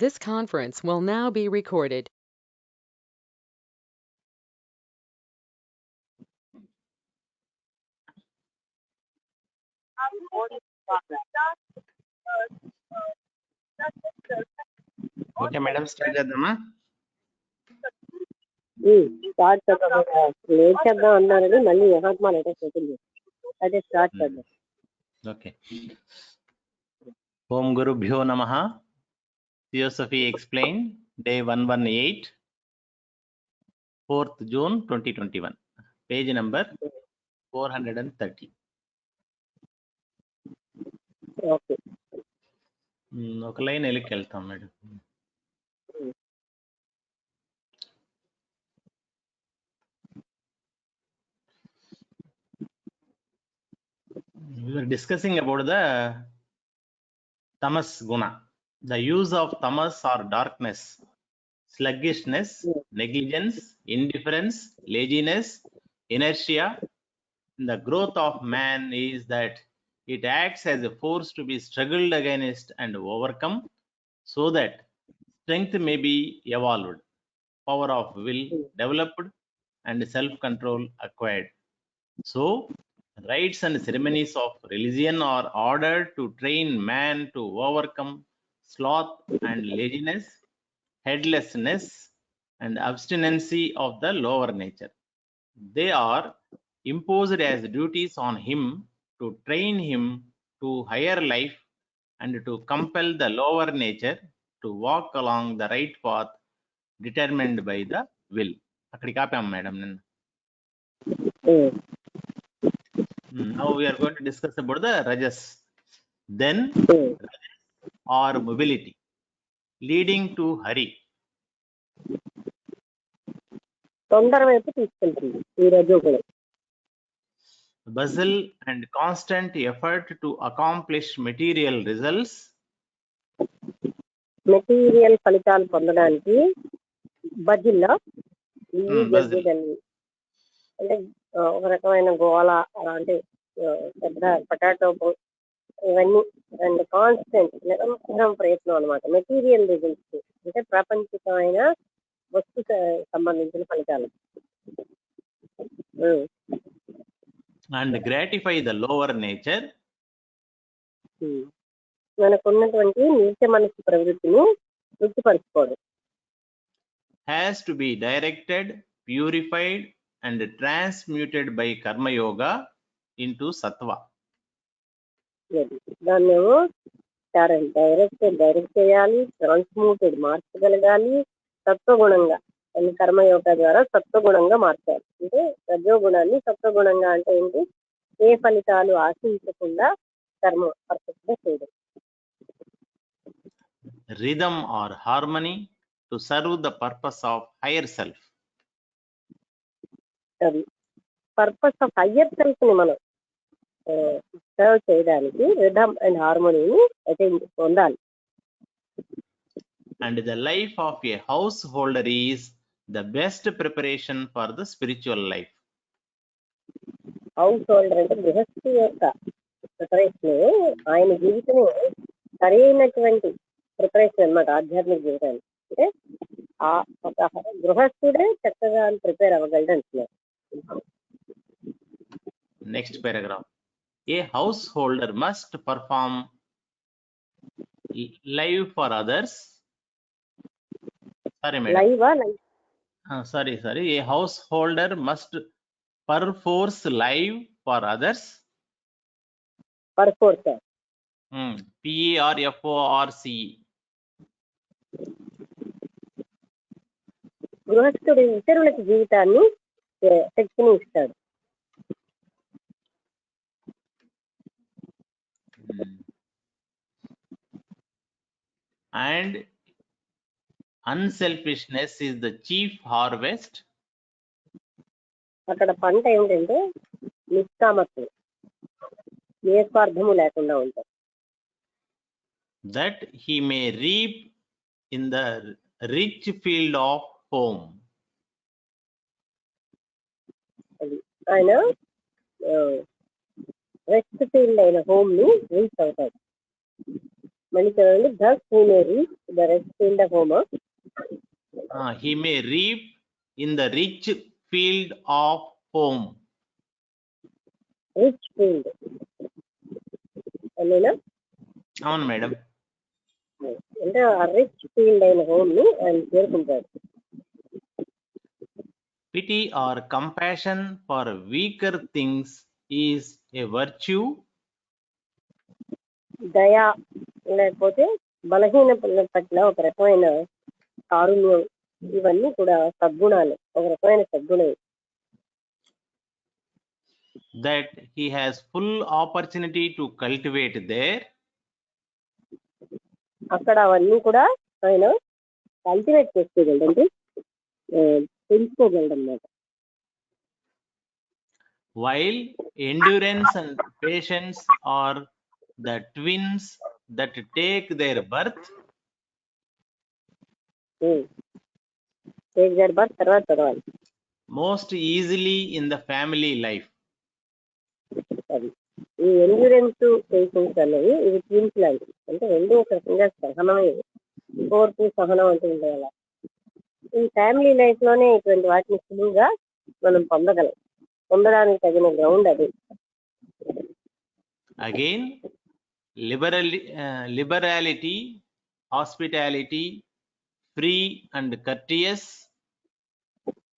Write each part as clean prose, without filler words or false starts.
This conference will now be recorded. Okay madam, start చేద్దామా? Start late చేద్దాం అన్నారని మళ్ళీ మహాత్మా లెటర్ సెటిల్ అదే స్టార్ట్ చేద్దాం. ఓకే. ఓం గురుభ్యో నమః. Theosophy explain day 118, 4th June 2021, page number 430. Okay, ఒక లైన్ వెనక్కి వెళ్తాం madam. We were discussing about the tamas guna, the use of tamas or darkness, sluggishness, negligence, indifference, laziness, inertia. The growth of man is that it acts as a force to be struggled against and overcome, so that strength may be evolved, power of will developed, and self-control acquired. So rites and ceremonies of religion are ordered to train man to overcome sloth and laziness, heedlessness, and abstinency of the lower nature. They are imposed as duties on him to train him to higher life and to compel the lower nature to walk along the right path determined by the will. అక్కడికి ఆపాం madam నిన్న. Now we are going to discuss about the rajas. Then rajas or mobility leading to hurry, తొందర వైపు తీసుకెళ్తుంది ఈ రజోగుణం. bustle and constant effort to accomplish material results, material ఫలితాలు పొందడానికి బజిల్లా అంటే ఒక రకమైన గోళ అంటే పెద్ద పొటాటో ఇవన్నీ అండ్ కాన్స్టెంట్ నిరంతరం ప్రయత్నం అనమాట. మెటీరియల్ రిజల్ట్స్ అంటే ప్రాపంచికమైన వస్తు సంబంధించిన ఫలితాలు. and gratify the lower nature, మనకున్నటువంటి నీచ మనసు ప్రవృత్తిని తృప్తిపరచుకోవడం. has to be directed, purified, and transmuted by karma yoga into sattva. దాన్నేమో డైరెక్ట్ చేయాలి, ట్రాన్స్మ్యూటెడ్ మార్చగలగాలి, సత్వగుణంగా కర్మయోగ ద్వారా సత్వగుణంగా మార్చాలి. అంటే రజోగుణాన్ని సత్వగుణంగా అంటే ఏంటి, ఏ ఫలితాలు ఆశించకుండా కర్మ పర్ఫెక్ట్ గా చేయడం. Rhythm or harmony to serve the purpose of higher self. అది పర్పస్ ఆఫ్ హయ్యర్ సెల్ఫ్ ని మనం సర్వ్ చేయడానికి రిథమ్ అండ్ హార్మోనీని అటెండ్ పొందాలి. And the life of a householder is the best preparation for the spiritual life. House holder అంటే గృహస్థి యొక్క preparation, ఆయన జీవితమే సరైనటువంటి ప్రిపరేషన్ అన్నమాట ఆధ్యాత్మిక జీవితానికి. అంటే ఆ ఒక గృహస్థుడే చక్కగా ప్రిపేర్ అవ్వగలడు అంటున్నారు. Next paragraph. A householder must perform live for others. Sorry, madam. Sorry. A householder must perforce live for others. Perforce. PERFORCE. గృహస్థుడు ఇతరులకు జీవితాన్ని శక్తిని ఇస్తాడు. And unselfishness is the chief harvest. అక్కడ పంట ఏమిటంటే నిష్కామత్వం, ఏ స్వార్థము లేకుండా ఉంటాం. That he may reap in the rich field of home. ఆయన రెస్ట్ ఫీల్డ్ అయిన హోమ్ ని రీచ్ అవుతాడు. మళ్ళీ చదవండి. thus he may reach the rest field of home. He may reap in the rich field of home. Rich field అదేనా? అవును madam. అంటే ఆ రిచ్ ఫీల్డ్ అయిన హోమ్ ని ఆయన చేరుకుంటాడు. Pity or compassion for weaker things is a virtue. దయ లేకపోతే బలహీన పిల్లల పట్ల ఒక రకమైన కారుణ్యం, ఇవన్నీ కూడా సద్గుణాలు, ఒక రకమైన సద్గుణం. That he has full opportunity to cultivate there. అక్కడ అవన్నీ కూడా ఆయన కల్టివేట్ చేసుకోగలడు, అంటే పెంచుకోగలడు అన్నమాట. While endurance and patience are the twins that take their birth. Take their birth తర్వాత చదవాలి. Most easily in the family life. అది ఈ ఎండ్యూరెన్స్ పేషెన్స్ అనేవి ఇవి ట్విన్స్ లాంటివి, అంటే రెండు ఒక రకంగా సహనమే, ఓర్పు సహనం అంటూ ఉంటాయి. అలా ఈ ఫ్యామిలీ లైఫ్ లోనే ఇటువంటి వాటిని సులువుగా మనం పొందడానికి తగిన గ్రౌండ్ అది. Again, liberality, hospitality, free and courteous.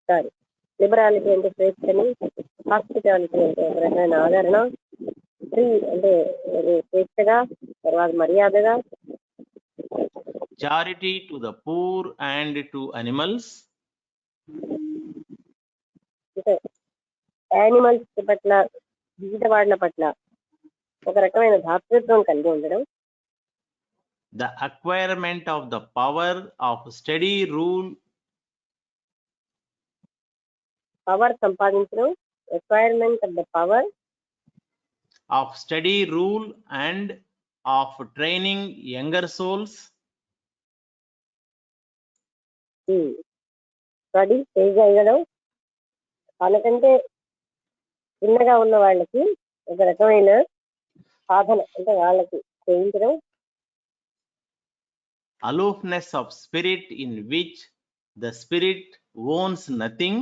Sorry, liberality అంటే స్వేచ్ఛని, హాస్పిటాలిటీ అంటే ఒక రకమైన ఆదరణ, ఫ్రీ అంటే స్వేచ్ఛగా, తర్వాత మర్యాదగా, charity to the poor and to animals. అంటే యానిమల్స్ పట్ల, బీదవాళ్ల పట్ల ఒక రకమైన దాతృత్వం కలిగి ఉండడం. The acquirement of the power of steady rule. Power సంపాదించడం, requirement of the power of steady rule and of training younger souls. Study చేయగలగడం, తనకంటే చిన్నగా ఉన్న వాళ్ళకి ఒక రకమైన సాధన, అంటే వాళ్ళకి చేయించడం. Aloofness of spirit in which the spirit owns nothing.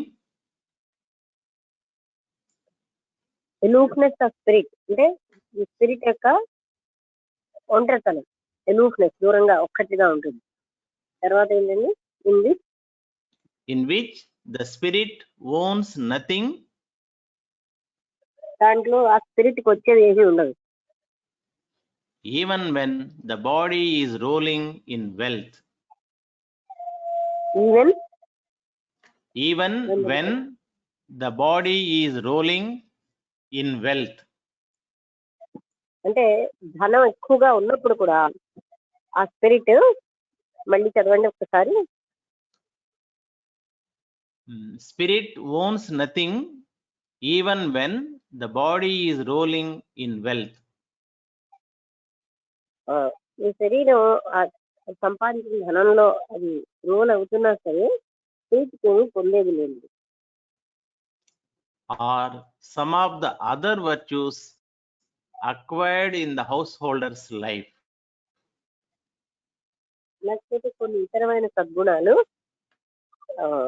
Aloofness of spirit అంటే ఈ స్పిరిట్ యొక్క ఒంటరితనం, ఎలూఫ్నెస్ దూరంగా ఒక్కటిగా ఉంటుంది. తర్వాత ఏంటండి, in which the spirit owns nothing. దాంట్లో ఆ స్పిరిట్ కి వచ్చేది ఏమీ ఉండదు. Even when the body is rolling in wealth. Even when the body is rolling in wealth. అంటే ధనం ఎక్కువగా ఉన్నప్పుడు కూడా ఆ స్పిరిట్, మళ్ళీ చదవండి ఒకసారి. Spirit owns nothing even when the body is rolling in wealth. ఈ శరీరం సంపాదించిన ధనంలో అది రోల్ అవుతున్నా సరే స్పిరిట్ ఏమి పొందేది లేదు. Or some of the other virtues acquired in the householder's life. లేకపోతే కొన్ని ఇతరమైన సద్గుణాలు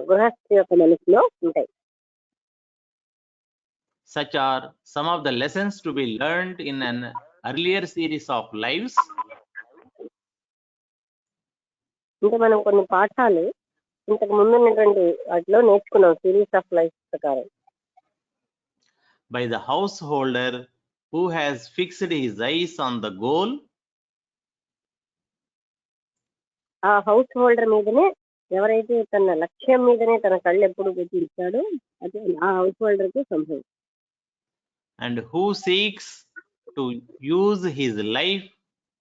గృహస్థి యొక్క మనసులో ఉంటాయి. Such are some of the lessons to be learned in an earlier series of lives. ఇంకా మనం కొన్ని పాఠాలు ఇంతకు ముందు ఉన్నటువంటి వాటిలో నేర్చుకున్నాం సిరీస్ ఆఫ్ లైఫ్ ప్రకారం. By the householder who has fixed his eyes on the goal. ఆ హౌస్ హోల్డర్ మీదనే, ఎవరైతే తన లక్ష్యం మీదనే తన కళ్ళు ఎప్పుడు పెట్టించాడో అది ఆ హౌస్ హోల్డర్ కి సంభవం. And who seeks to use his life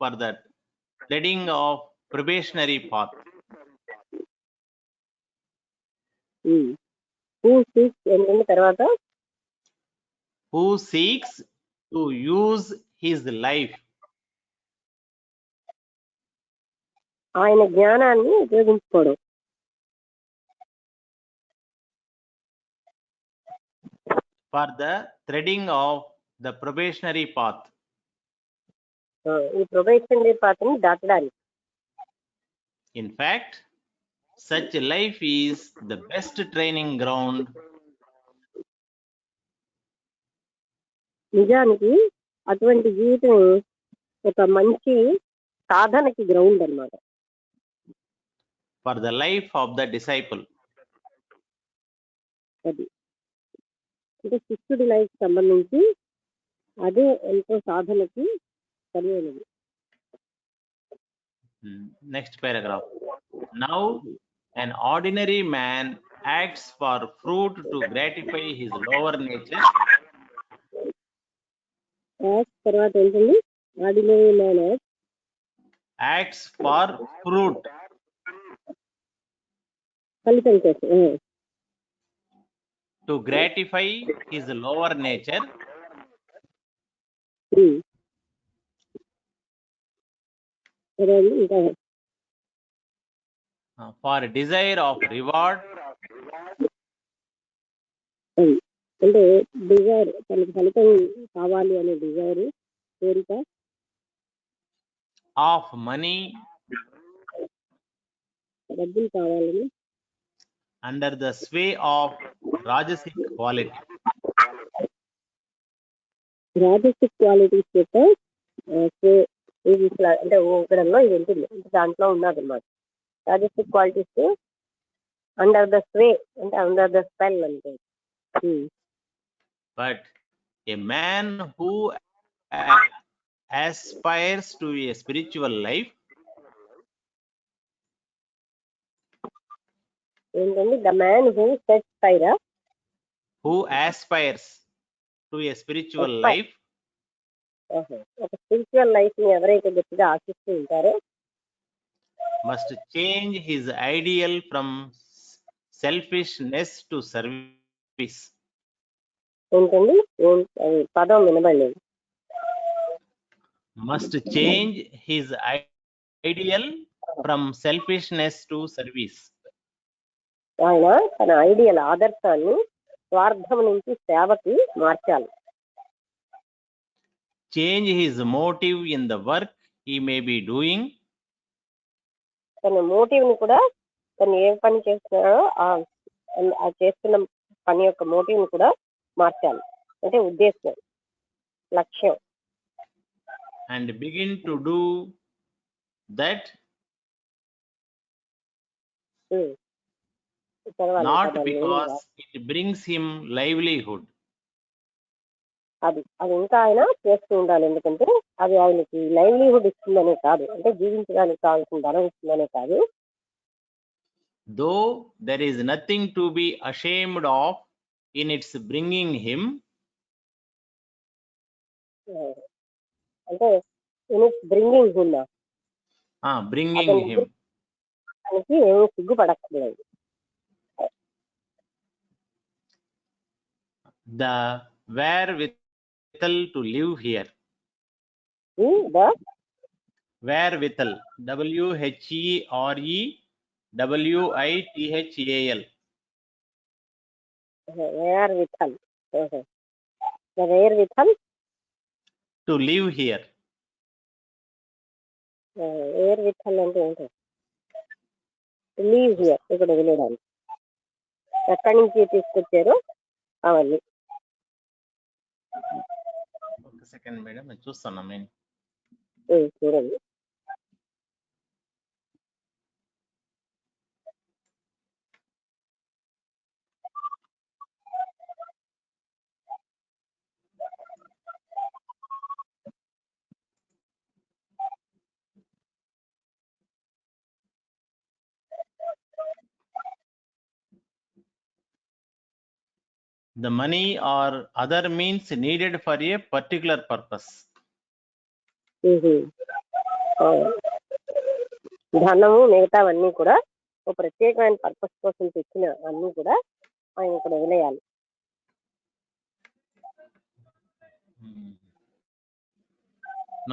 for the treading of probationary path. Who seeks ఏంటంటే తర్వాత who seeks to use his life. ఆయన జ్ఞానాన్ని ఉపయోగించుకోవడం. For the treading of the probationary path. ఈ ప్రొబేషనరీ పాత్రని దాటడానికి. In fact, such a life is the best training ground నిజానికి అటువంటి జీవితం ఒక మంచి సాధనకి గ్రౌండ్ అన్నమాట. for the life of the disciple. అది అంటే శిష్యుడి లైఫ్ సంబంధించి అదే ఎంతో సాధనకి సరైనది. Next paragraph. Now, an ordinary man acts for fruit to gratify his lower nature. తర్వాత ఏంటండి? Ordinary man Acts for fruit ఫలితం కోసం. to gratify his lower nature. సరే అండి, ఇంకా For desire of reward. అంటే డిజైర్, తనకి ఫలితం కావాలి అనే డిజైర్, కోరిక. Of money. డబ్బులు కావాలని. Under the sway of rajasic quality. Rajasic qualities యొక్క అంటే ఊగడంలో ఇది ఉంటుంది, అంటే దాంట్లో ఉన్నది అన్నమాట. రాజసిక్ క్వాలిటీస్ అండర్ ద స్వే అంటే అండర్ ద స్పెల్ అంటే. But a man who aspires to a spiritual life. ఏంటండి? The man who sets fire. Who aspires to a spiritual life. ఒక స్పిరిచువల్ లైఫ్ ని ఎవరైతే గట్టిగా ఆశిస్తూ ఉంటారో must change his ideal from selfishness to service. ఏంటండి? పదం వినబడలేదు. Must change his ideal from selfishness to service. ఆయన తన ఐడియల్ ఆదర్శాన్ని స్వార్థం నుంచి సేవకి మార్చాలి. Change his motive in the work he may be doing. తన మోటివ్ ని కూడా, తను ఏ పని చేస్తున్నాడో ఆ చేస్తున్న పని యొక్క మోటివ్ ని కూడా మార్చాలి. అంటే ఉద్దేశం, లక్ష్యం. And begin to do that not because it brings him livelihood. అది ఇంకా ఆయన చేస్తూ ఉండాలి, ఎందుకంటే అది ఆయనకి లైవ్లీహుడ్ ఇస్తుందనే కాదు, అంటే జీవించడానికి కావాల్సిన ధనం ఇస్తుందనే కాదు. Though there is nothing to be ashamed of in its bringing him. అంటే in it's bringing him. bringing him. దానికి ఏమీ సిగ్గుపడక్కర్లేదు. The wherewithal to live here. The wherewithal, WHEREWITHAL. wherewithal. The wherewithal to live here. wherewithal అంటే ఏంటి? Leave here, ఇక్కడ వదిలేయడానికి. ఎక్కడి నుంచి తీసుకొచ్చారో అవన్నీ. ఒక సెకండ్ మేడం, నేను చూస్తున్నా. నేను చూడండి. the money or other means needed for a particular purpose. ధనము మిగతావన్నీ కూడా ఒక ప్రత్యేకమైన పర్పస్ కోసం తెచ్చిన అన్ని కూడా ఆయన ఇక్కడ వదిలేయాలి.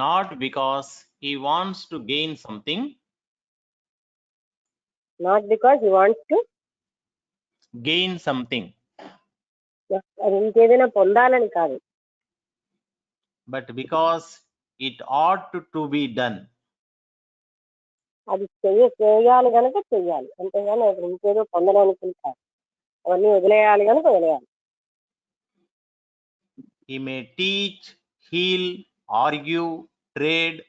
Not because he wants to gain something. Not because he wants to gain something. ఇంకేదైనా పొందాలని కాదు. But because it ought to be done. అది చేయాలి కనుక చెయ్యాలి, అంతేగాని అది ఇంకేదో పొందడానికి కాదు. అవన్నీ వదిలేయాలి కనుక వదిలేయాలి. He may teach, heal, argue, trade.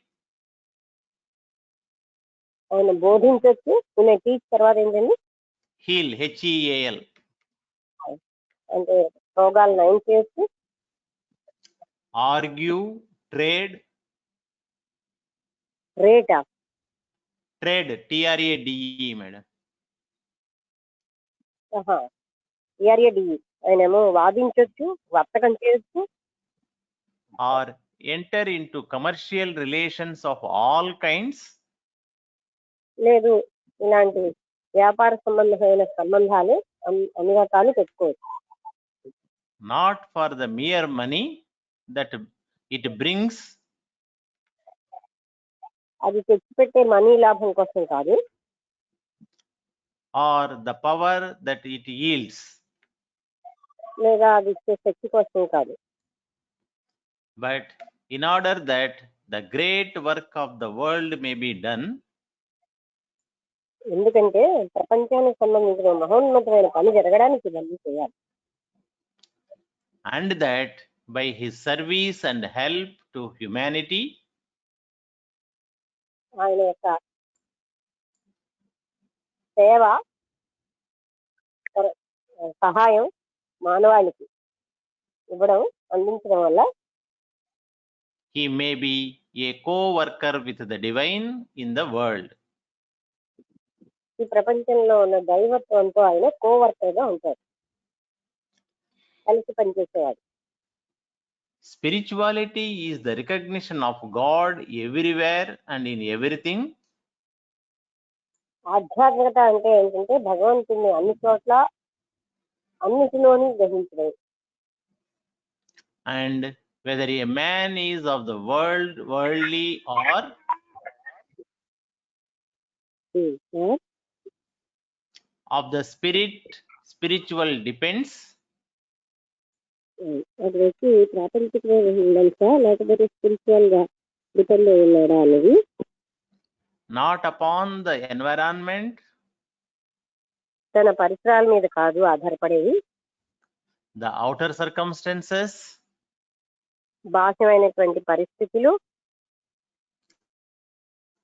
ఆయన బోధించవచ్చు. ఈమె టీచ్ తర్వాత ఏంటండి, Heal, HEAL. అంటే రోగాలు నయం చేయొచ్చు. Argue, trade. రేటా, Trade, TRADE, madam. ERADE. ఆయనేమో వాదించవచ్చు, వర్తకం చేయొచ్చు. Or enter into commercial relations of all kinds. లేదు, ఇలాంటి వ్యాపార సంబంధమైన సంబంధాలు అన్ని రకాలు పెట్టుకోవచ్చు. Not for the mere money that it brings, అది తెచ్చిపెట్టే మనీ లాభం కోసం కాదు, or the power that it yields, లేదా అది ఇచ్చే శక్తి కోసం కాదు, but in order that the great work of the world may be done. ఎందుకంటే ప్రపంచానికి సంబంధించిన మహోన్నతమైన పని జరగడానికి ఇవన్నీ చేయాలి. And that by his service and help to humanity, ఆయన యొక్క సేవ, సహాయం మానవాళికి ఇవ్వడం, అందించడం వల్ల he may be a co-worker with the divine in the world. ఈ ప్రపంచంలో ఉన్న దైవత్వంతో ఆయన కోవర్కర్ గా ఉంటాడు, కలిసి పనిచేసేవాడు. Spirituality is the recognition of God everywhere and in everything. ఆధ్యాత్మికత అంటే ఏంటంటే భగవంతుని అన్ని చోట్ల అన్నిటిలోని గ్రహించడం. And whether a man is of the world, worldly, or of the spirit, spiritual depends. అది వచ్చి ప్రాపంచికంగా గ్రహించా లేకపోతే స్పిరిచువల్ గా డిపెండ్ అయి ఉన్నాడా అనేది, Not upon the environment, తన పరిసరాల మీద కాదు ఆధారపడేది, the outer circumstances, బాహ్యమైనటువంటి పరిస్థితులు,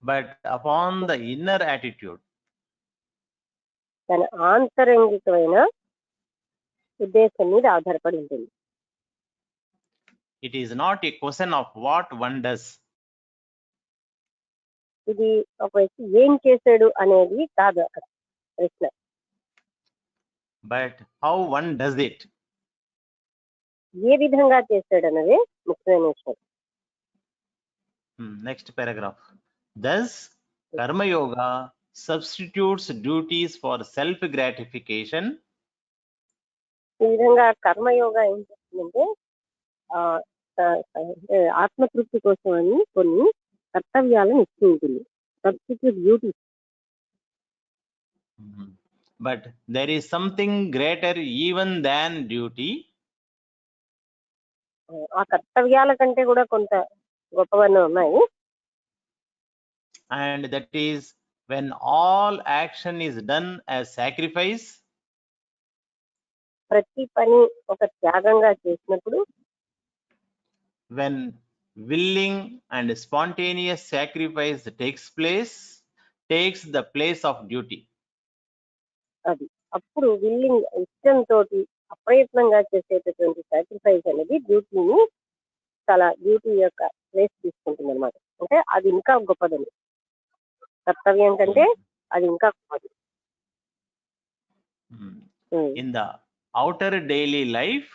but upon the inner attitude. తన ఆంతరంగికమైన ఉద్దేశం మీద ఆధారపడి ఉంటుంది. It is not a question of what one does, ఇది ఒక వ్యక్తి ఏం చేశాడు అనేది కాదు అక్కడ ప్రశ్న, but how one does it. ఏ విధంగా చేశాడు అన్నదే ముఖ్యమైన విషయం. Next paragraph. Thus, Karma Yoga substitutes duties for self gratification. ఈ విధంగా కర్మయోగ ఏం చేస్తుందంటే ఆత్మతృప్తి కోసం అని కొన్ని కర్తవ్యాలను ఇస్తుంటుంది. Substitute duty. But there is something greater even than duty. ఆ కర్తవ్యాల కంటే కూడా కొంత గొప్పవన్నీ ఉన్నాయి. And that is when all action is done as sacrifice. ప్రతి పని ఒక త్యాగంగా చేసినప్పుడు, when willing and spontaneous sacrifice takes the place of duty. అది అప్పుడు విల్లింగ్ ఇష్టంతో అప్రయత్నంగా చేసేటటువంటి సాక్రిఫైస్ అనేది డ్యూటీని డ్యూటీ యొక్క ప్లేస్ తీసుకుంటుంది అనమాట. అంటే అది ఇంకా గొప్పదని, కర్తవ్యం కంటే అది ఇంకా గొప్పది. In the outer daily life,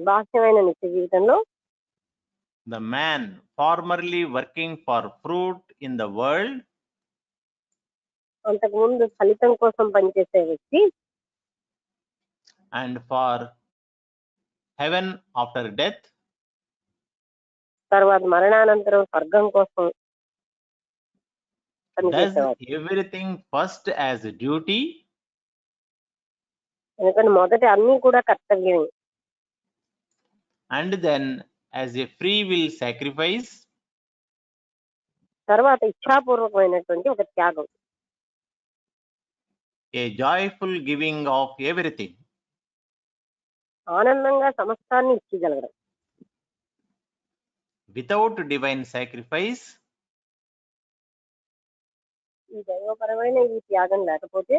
బాహ్యమైన నిత్య జీవితంలో the man formerly working for fruit in the world, అంతకుముందు ఫలితం కోసం పనిచేసే వ్యక్తి, and for heaven after death, తర్వాత మరణానంతరం స్వర్గం కోసం does పనిచేసేవాడు. everything first as a duty, ఎందుకంటే మొదట అన్ని కూడా కర్తవ్యమే, and then as a free will sacrifice, తర్వాత ఇచ్ఛాపూర్వకమైనటువంటి ఒక త్యాగం, a joyful giving of everything. ఆనందంగా సమస్తాన్ని ఇచ్చిగలగడం. Without divine sacrifice, ఈ దైవపరమైన ఈ త్యాగం లేకపోతే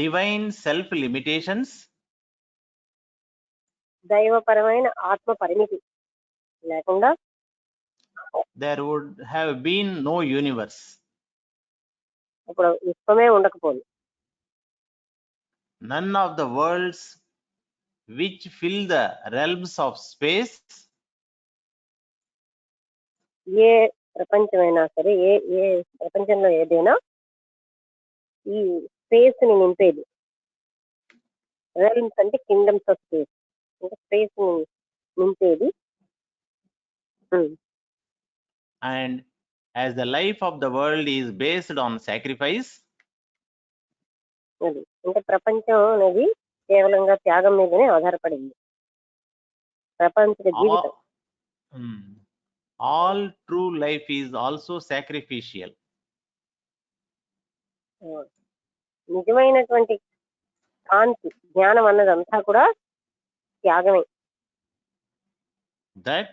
divine self limitations, దైవపరమైన ఆత్మ పరిమితి లేకుండా there would have been no universe. ఇప్పుడు విశ్వమే ఉండకపోదు. None of the worlds which fill the realms of space, ఏ ప్రపంచమైనా సరే, ఏ ఏ ప్రపంచంలో ఏదైనా ఈ స్పేస్ ని నింపేది. రెల్మ్స్ అంటే కింగ్డమ్స్ ఆఫ్ స్పేస్, అంటే స్పేస్ ని నింపేది. and as the life of the world is based on sacrifice, అది అంటే ప్రపంచం అనేది కేవలంగా త్యాగం మీదనే ఆధారపడింది. ప్రపంచ జీవితం all true life is also sacrificial. నిజమైనటువంటి కాంతి, జ్ఞానం అన్నదంతా కూడా త్యాగమే. That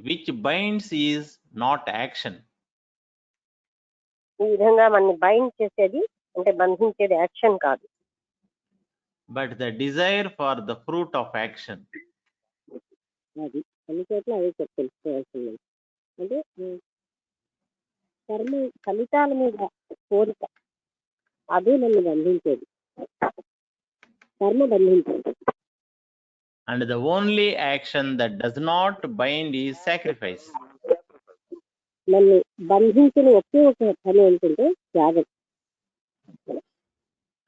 which binds is not action, ఈ విధంగా మనని బైండ్ చేసేది అంటే బంధించేది యాక్షన్ కాదు, but the desire for the fruit of action. అది అన్ని చోట్ల అదే తెలుసుకోవాల్సింది. అంటే కర్మ ఫలితాల మీద కోరిక, అదే నన్ను బంధించేది, కర్మ బంధించేది. And the only action that does not bind is sacrifice. నన్ను బంధించిన ఒకే ఒక పని ఏంటంటే త్యాగం.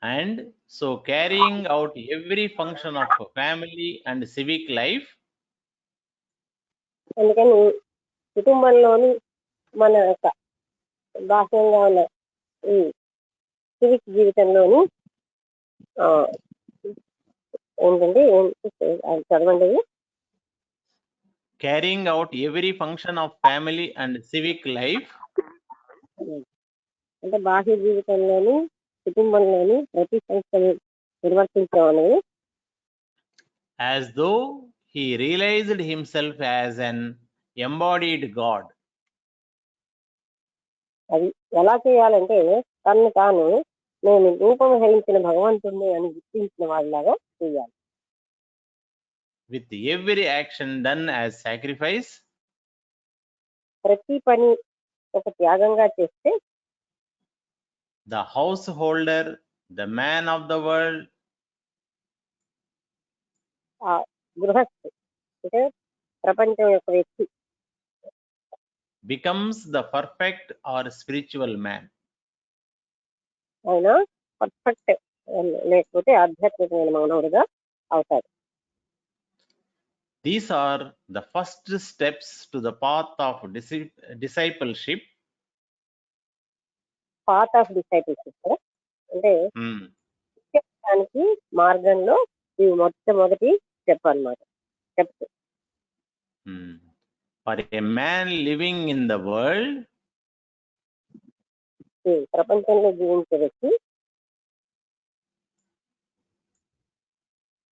And so carrying out every function of a family and civic life, అందుకని కుటుంబంలోని మన యొక్క బాహ్యంగా ఉన్న ఈ సివిక్ జీవితంలోని ఏంటంటే అది చదవండి. carrying out every function of family and civic life, అంటే బాహ్య జీవితంలోని కుటుంబంలోని ప్రతి సంస్థని నిర్వర్తించడం అనేది as though he realized himself as an embodied God. అది ఎలా చేయాలంటే తను తాను నేను రూపం ధరించిన భగవంతుడిని అని గుర్తించిన వాళ్ళలాగా చేయాలి. With every action done as sacrifice, ప్రతి పని ఒక త్యాగంగా చేస్తే the householder, the man of the world, ఆ గృహస్థు అంటే ప్రపంచం యొక్క వ్యక్తి becomes the perfect or spiritual man. ఆయన పర్ఫెక్ట్ లేకపోతే ఆధ్యాత్మికమైన మానవుడిగా అవుతాడు. These are the first steps to the path of discipleship. Path of discipleship అంటే దానికి మార్గంలో ఇవి మొట్టమొదటి స్టెప్ అన్నమాట. Steps For a man living in the world, ప్రపంచంలో జీవించే వ్యక్తి,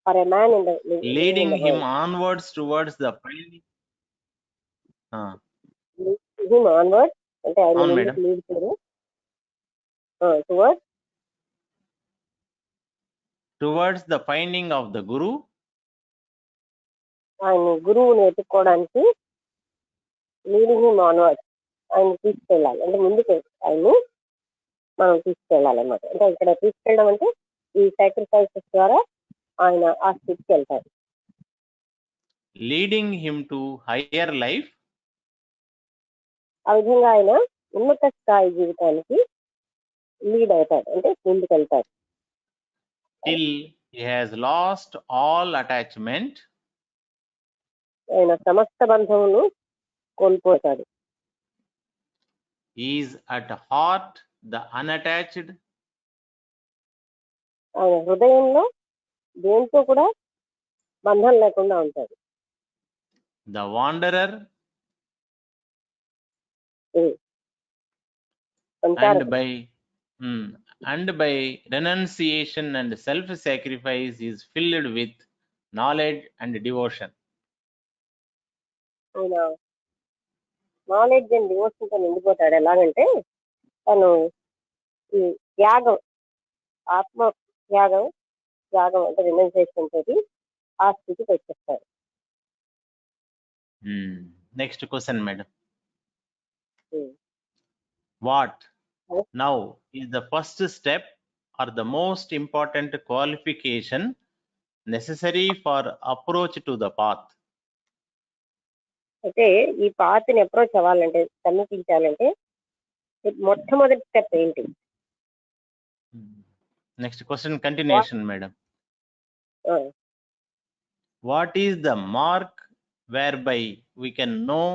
for a man in the leading him onwards towards the finding. him onwards అంటే ఆయన అవును ముందుకు మేడం. లీడ్ చేయడం Towards the finding of the Guru, ఆయన గురువుని ఎత్తుక్కోవడానికి లీడింగ్ హిమ్ ఆన్వర్డ్ ఆయన తీసుకెళ్ళాలి, అంటే ముందుకు ఆయన్ని మనం తీసుకెళ్ళాలన్నమాట. అంటే ఇక్కడ తీసుకెళ్ళడం అంటే ఈ సాక్రిఫైసెస్ ద్వారా ఆయన ఆ స్థితికి వెళ్తారు. leading him to higher life, ఆ విధంగా ఆయన ఉన్నత స్థాయి జీవితానికి లీడ్ అవుతాడు, అంటే ముందుకు వెళ్తాడు. till he has lost all attachment, ఆయన సమస్త బంధమును కోల్పోతాడు. he is at heart the unattached, ఆయన హృదయంలో దేంతో కూడా బంధం లేకుండా ఉంటాడు. the wanderer, సంచారం. and by renunciation and self-sacrifice is filled with knowledge and devotion. ఆయన నాలెడ్జ్ అండ్ డివోషన్ తో నిండిపోతాడు. ఎలాగంటే తను ఈ త్యాగం, ఆత్మ త్యాగం అంటే రినౌన్సియేషన్ తోటి ఆ స్థితికి వచ్చేస్తాడు. Next question, madam. Hmm. What Yes. now is the first step or the most important qualification necessary for approach to the path? అయితే ఈ పాత్ని అప్రోచ్ అవ్వాలంటే, సమీపించాలంటే మొట్టమొదటి స్టెప్ ఏంటి? Next question, continuation, madam. What is the mark whereby we can know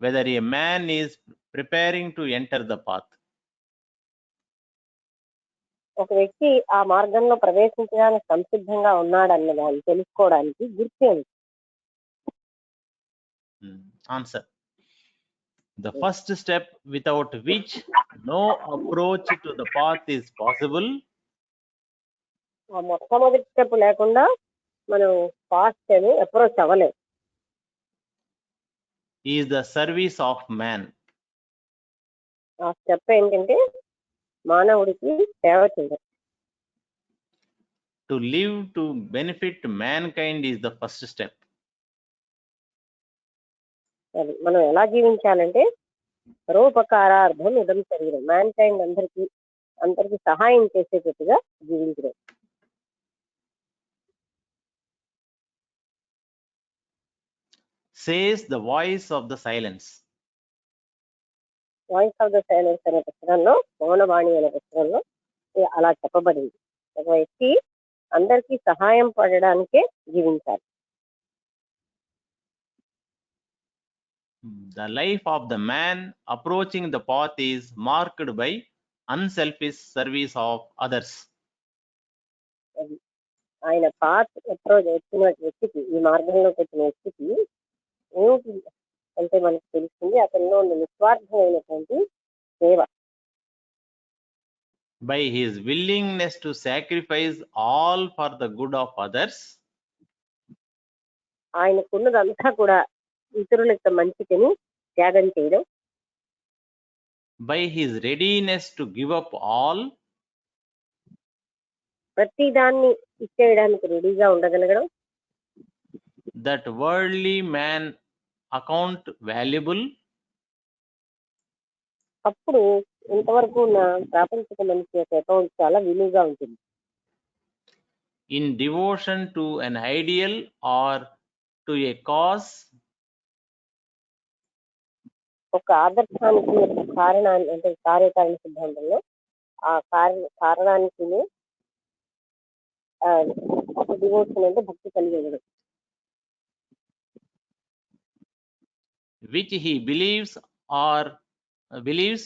whether a man is preparing to enter the path? ఒక వ్యక్తి ఆ మార్గంలో ప్రవేశించడానికి సంసిద్ధంగా ఉన్నాడన్న దాన్ని తెలుసుకోవడానికి గుర్తు ఏంటి? Answer. The first step without which no approach to the path is possible. ఆ మొట్టమొదటి స్టెప్ లేకుండా మనం పాత్ అని అప్రోచ్ అవ్వలేము. Is the service of man. ఆ స్టెప్ ఏంటంటే మానవుడికి సేవ చేయడం. To live to benefit mankind is the first step. అది మనం ఎలా జీవించాలంటే పరోపకారార్థం ఇదం శరీరం, మ్యాన్ కైండ్ అందరికి సహాయం చేసేటట్టుగా జీవించడం. Says the voice of the silence. Voice of the silence అనే పుస్తకంలో, మౌనవాణి అనే పుస్తకంలో అలా చెప్పబడింది. ఒక వ్యక్తి అందరికీ సహాయం పడడానికే జీవించాలి. The life of the man approaching the path is marked by unselfish service of others. ఆయన పాత్ అప్రోచ్ వచ్చిన వ్యక్తికి, ఈ మార్గంలోకి వచ్చిన వ్యక్తికి ఏమిటి అంటే మనకు తెలుస్తుంది అతనిలో ఉన్న నిస్వార్థమైనటువంటి సేవ. By his willingness to sacrifice all for the good of others. ఆయనకున్నదంతా కూడా ఇతరులకు మంచికని త్యాగం చేయడం. By his readiness to give up all. ప్రతి దాన్ని ఇచ్చేయడానికి రెడీగా ఉండగలగడం. That worldly man account valuable. అప్పుడు ఇంతవరకు ఉన్న ప్రాపంచిక మనిషి యొక్క అకౌంట్ చాలా విలువగా ఉంటుంది. In devotion to an ideal or to a cause. ఒక ఆదర్శానికి, కారణాన్ని అంటే కార్యకారణ సిద్ధాంతంలో ఆ కారణానికి డివోషన్ అంటే భక్తి కలిగి ఉండడం. Which he believes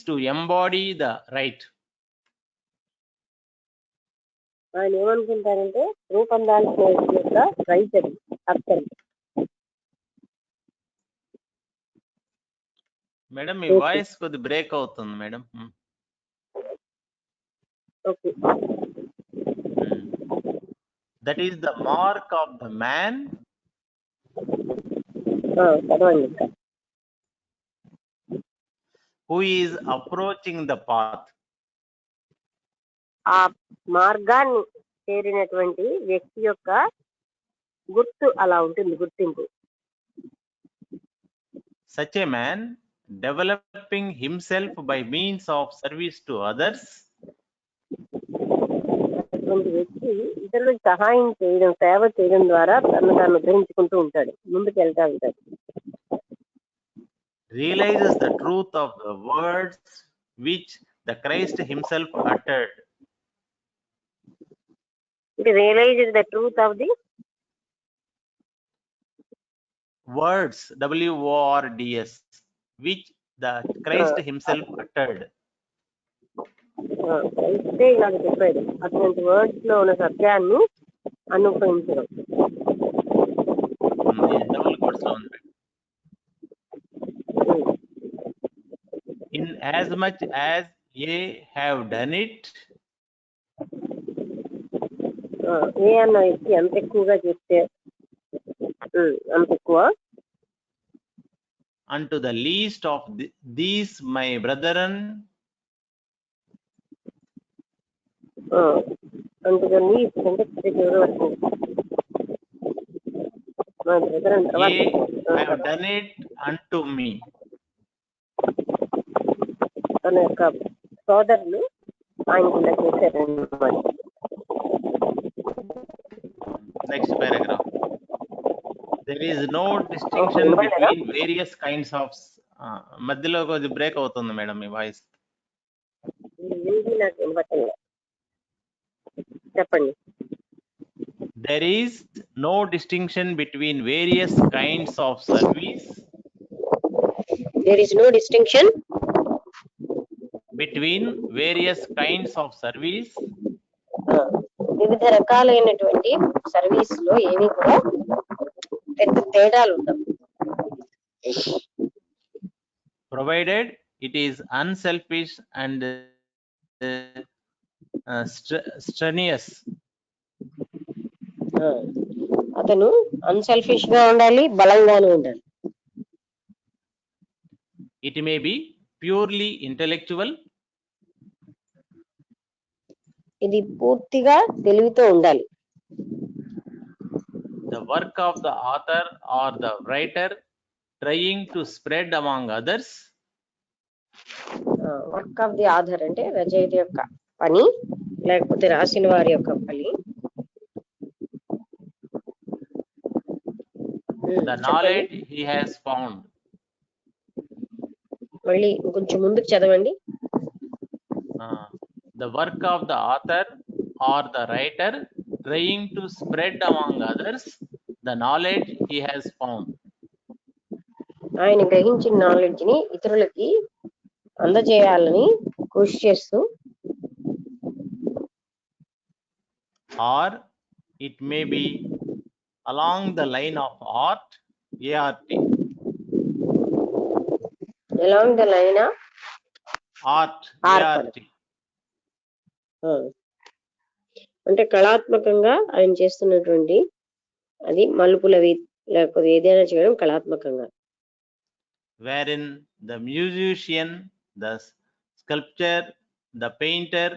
to embody the right. ఆయన ఏమనుకుంటారంటే రూపొందాల్సిన యొక్క రైట్ అది, అర్థం. మేడం మీ వాయిస్ కొద్ది బ్రేక్ అవుతుంది madam. Okay. That is the mark of the man. చదవండి. Who is approaching the path. ఆ మార్గాన్ని చేరినటువంటి వ్యక్తి యొక్క గుర్తు అలా ఉంటుంది, గుర్తింపు. Such a man developing himself by means of service to others. అటువంటి వ్యక్తి ఇతరులకు సహాయం చేయడం, సేవ చేయడం ద్వారా తను తాను ఉద్ధరించుకుంటూ ఉంటాడు, ముందుకు వెళ్తా ఉంటాడు. Realizes the truth of the words which the Christ himself uttered. It realizes the truth of the words, words, which the Christ himself uttered. క్రైస్తే ఇలాగ చెప్పాడు, అటువంటి వర్డ్స్ లో ఉన్న సత్యాన్ని అనుభవించడం. డబుల్ కోట్స్ లో ఉంది. in as much as ye have done it ఏ అన్న వ్యక్తి ఎంత ఎక్కువగా చేస్తే అంత ఎక్కువ unto the least of these my brethren అంత లీస్ట్ అంటే చివరి వరకు మా brother ye have done it unto me. తన యొక్క సోదరులు ఆయనకి ఇలా చేశారన్నమాట. Next paragraph. There is no distinction between various kinds of మధ్యలో కొద్ది బ్రేక్ అవుతుంది మేడం మీ వాయిస్. నాకు వినపడలేదు, చెప్పండి. There is no distinction between various kinds of service. There is no distinction between various kinds of service. వివిధ రకాలైనటువంటి service లో ఏవి కూడా పెద్ద తేడాలు ఉండవు. Provided it is unselfish and strenuous. అతను అన్సెల్ఫిష్ గా ఉండాలి, బలంగానే ఉండాలి. It may be purely intellectual. ఇది పూర్తిగా తెలివితో ఉండాలి. The work of the author or the writer trying to spread among others. Work of the author అంటే రచయిత యొక్క పని, లేకపోతే రాసిన వారి యొక్క పని. The knowledge he has found. మళ్ళీ కొంచెం ముందుకు చదవండి. The work of the author or the writer trying to spread among others the knowledge he has found. ఆయన గ్రహించిన నాలెడ్జ్ ని ఇతరులకి అందజేయాలని కృషి చేస్తూ, or it may be along the line of art, ART. along the line of art, ART. అంటే కళాత్మకంగా ఆయన చేస్తున్నటువంటి అది మలుపులవి లేకపోతే ఏదైనా చేయడం కళాత్మకంగా. Wherein the musician, the sculptor, the painter.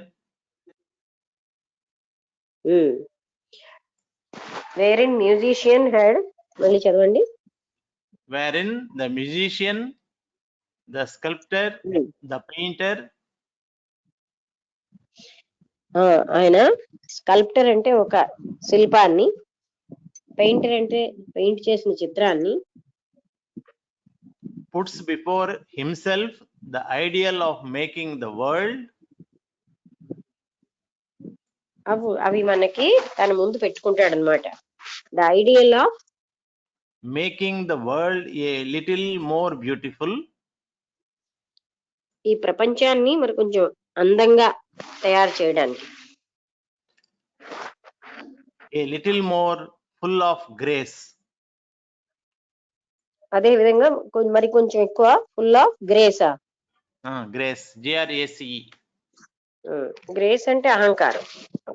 Wherein musician had, మళ్ళీ చదవండి. Wherein the musician, the sculptor, the painter. ఆయన స్కల్ప్టర్ అంటే ఒక శిల్పాన్ని, పెయింటర్ అంటే పెయింట్ చేసిన చిత్రాన్ని, puts before himself the ideal of making the world. అవి మనకి తన ముందు పెట్టుకుంటాడు అన్నమాట. The ideal of making the world a little more beautiful. ఈ ప్రపంచాన్ని మరి కొంచెం అందంగా తయారు చేయడానికి. A little more full of grace. అదే విధంగా మరి కొంచెం ఎక్కువ ఫుల్ ఆఫ్ గ్రేసా. Grace, GRACE. గ్రేస్ అంటే అహంకారం,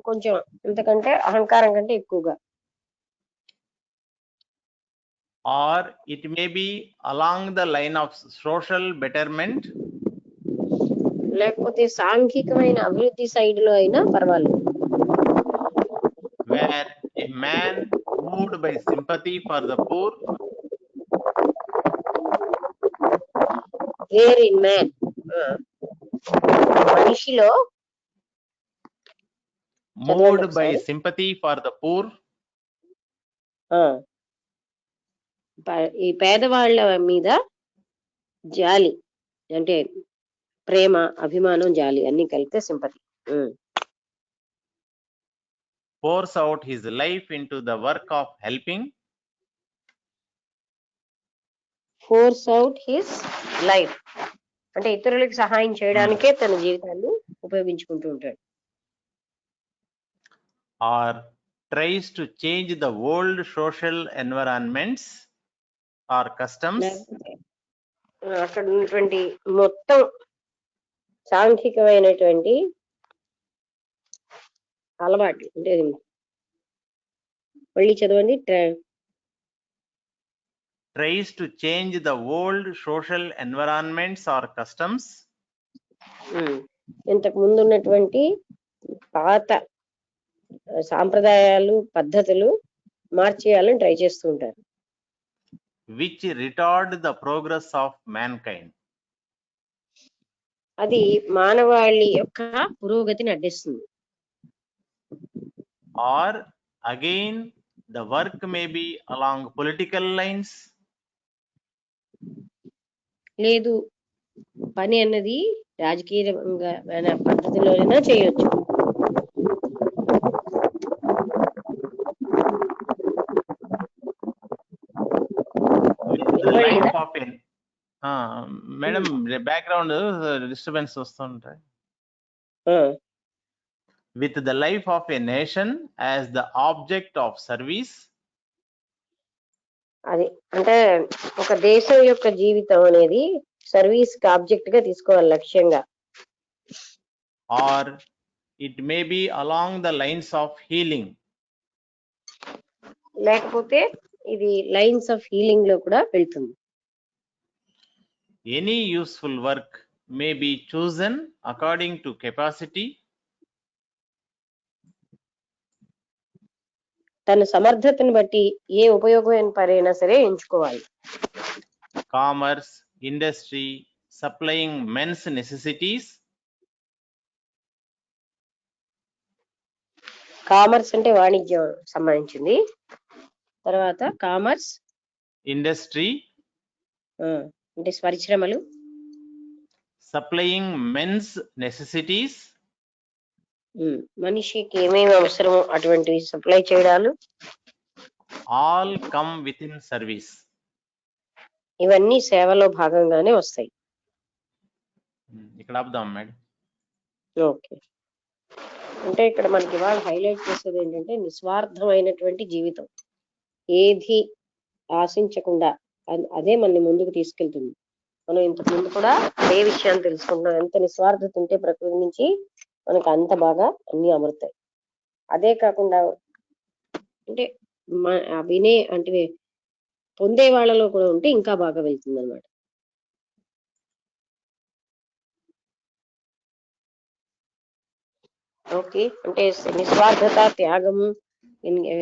కొంచెం ఇంతకంటే అహంకారం కంటే ఎక్కువగా. Or it may be along the line of social betterment. లేకపోతే సాంఘికమైన అభివృద్ధి సైడ్ లో అయినా పర్వాలేదు. Where a man moved by sympathy for the poor. Where in man, మనిషిలో moved by sympathy for the poor. ఈ పేదవాళ్ళ మీద జాలి అంటే ప్రేమ, అభిమానం, జాలి అన్ని కలిపితే sympathy. Pours out his life into the work of helping. Pours out his life అంటే ఇతరులకు సహాయం చేయడానికే తన జీవితాన్ని ఉపయోగించుకుంటూ ఉంటాడు. Or tries to change the world social environments or customs. అక్కడ ఉన్నటువంటి మొత్తం సాంఘికమైనటువంటి అలవాట్లు అంటే మళ్ళీ చదవండి. Tries to change the old social environments or customs. ఇంతకు ముందు ఉన్నటువంటి పాత సాంప్రదాయాలు పద్ధతులు మార్చేయాలని ట్రై చేస్తూ ఉంటారు. Which retard the progress of mankind. అది మానవాళి యొక్క పురోగతిని అడ్డిస్తుంది. Or again the work may be along political lines. లేదు, పని అన్నది రాజకీయ పద్ధతిలోనైనా చేయొచ్చు. మేడం బ్యాక్గ్రౌండ్ డిస్టర్బెన్స్ వస్తుంటాయి. With the life of a nation as the object of service. అది అంటే ఒక దేశం యొక్క జీవితం అనేది సర్వీస్ కి ఆబ్జెక్ట్ గా తీసుకోవాలి, లక్ష్యంగా. Or it may be along the lines of healing. లేకపోతే ఇది లైన్స్ ఆఫ్ హీలింగ్ లో కూడా వెళ్తుంది. Any useful work may be chosen according to capacity. తన సమర్థతను బట్టి ఏ ఉపయోగమైన పనైనా సరే ఎంచుకోవాలి. Commerce, industry, supplying men's necessities. Commerce అంటే వాణిజ్యం సంబంధించింది. తర్వాత కామర్స్, ఇండస్ట్రీ అంటే పరిశ్రమలు, సప్లయింగ్ మెన్స్ నెసెసిటీస్, మనిషికి ఏమేమి అవసరమో అటువంటివి సప్లై చేయడాలు. All come with in service. ఇవన్నీ సేవలో భాగంగానే వస్తాయి. ఇక్కడ ఆపుదాం మేడం. ఓకే, అంటే ఇక్కడ మనకి ఇవాళ హైలైట్ చేసేది ఏంటంటే నిస్వార్థమైనటువంటి జీవితం, ఏది ఆశించకుండా అదే మనని ముందుకు తీసుకెళ్తుంది. మనం ఇంతకు ముందు కూడా అదే విషయాన్ని తెలుసుకుంటున్నాం. ఎంత నిస్వార్థత ఉంటే ప్రకృతి నుంచి మనకు అంత బాగా అన్ని అమరుతాయి. అదే కాకుండా అంటే వినే అంటే పొందే వాళ్ళలో కూడా ఉంటే ఇంకా బాగా వెళ్తుంది అన్నమాట. ఓకే, అంటే నిస్వార్థత, త్యాగము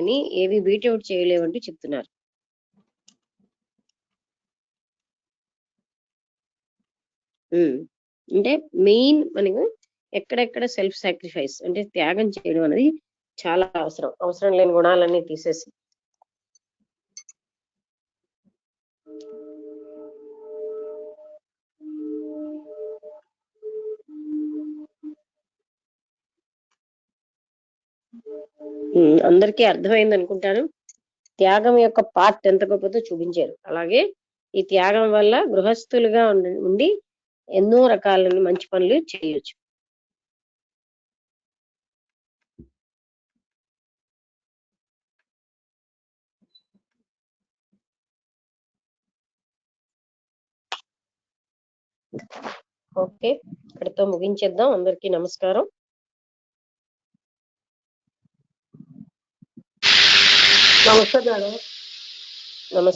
అని ఏవి బీట్అవుట్ చేయలేవంటూ చెప్తున్నారు. అంటే మెయిన్ మనకు ఎక్కడెక్కడ సెల్ఫ్ సాక్రిఫైస్ అంటే త్యాగం చేయడం అనేది చాలా అవసరం. అవసరం లేని గుణాలన్నీ తీసేసి అందరికీ అర్థమైంది అనుకుంటాను. త్యాగం యొక్క పార్ట్ ఎంత గొప్పతో చూపించారు. అలాగే ఈ త్యాగం వల్ల గృహస్థులుగా ఉండి ఎన్నో రకాల మంచి పనులు చేయొచ్చు. ఓకే, ఇక్కడితో ముగించేద్దాం. అందరికీ నమస్కారం. నమస్తే మేడం. నమస్తే.